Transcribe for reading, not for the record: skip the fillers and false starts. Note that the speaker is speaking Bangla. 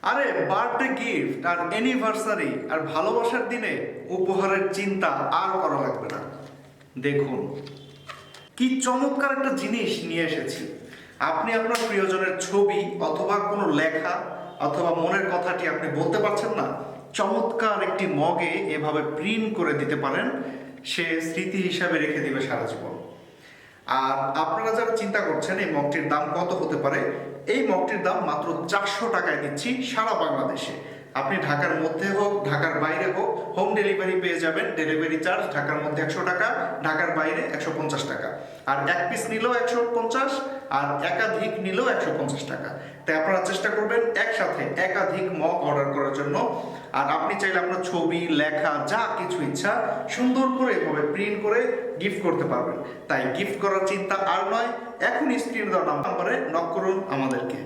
আরে বার্থডে গিফট আর অ্যানিভার্সারি আর ভালোবাসার দিনে উপহারের চিন্তা আর করা লাগবে না। দেখুন কি চমৎকার একটা জিনিস নিয়ে এসেছি। আপনি আপনার প্রিয়জনের ছবি অথবা কোনো লেখা অথবা মনের কথাটি আপনি বলতে পারছেন না, চমৎকার একটি মগে এভাবে প্রিন্ট করে দিতে পারেন। সে স্মৃতি হিসাবে রেখে দিবে সারা জীবন। আর আপনারা যারা চিন্তা করছেন এই মগটির দাম কত হতে পারে, এই মগটির দাম মাত্র 400 টাকায় দিচ্ছি সারা বাংলাদেশে। আপনি ঢাকার মধ্যে হোক ঢাকার বাইরে হোক হোম ডেলিভারি পেয়ে যাবেন। ডেলিভারি চার্জ ঢাকার মধ্যে 100 টাকা, ঢাকার বাইরে 150 টাকা। আর এক পিস নিলেও 150, আর একাধিক নিলেও 150 টাকা। তাই আপনারা চেষ্টা করবেন একসাথে একাধিক মগ অর্ডার করার জন্য। আর আপনি চাইলে আপনার ছবি লেখা যা কিছু ইচ্ছা সুন্দর করে এভাবে প্রিন্ট করে গিফট করতে পারবেন। তাই গিফট করার চিন্তা আর নয়, এখনই স্ক্রিনে দেওয়া নাম্বারে নক করুন আমাদেরকে।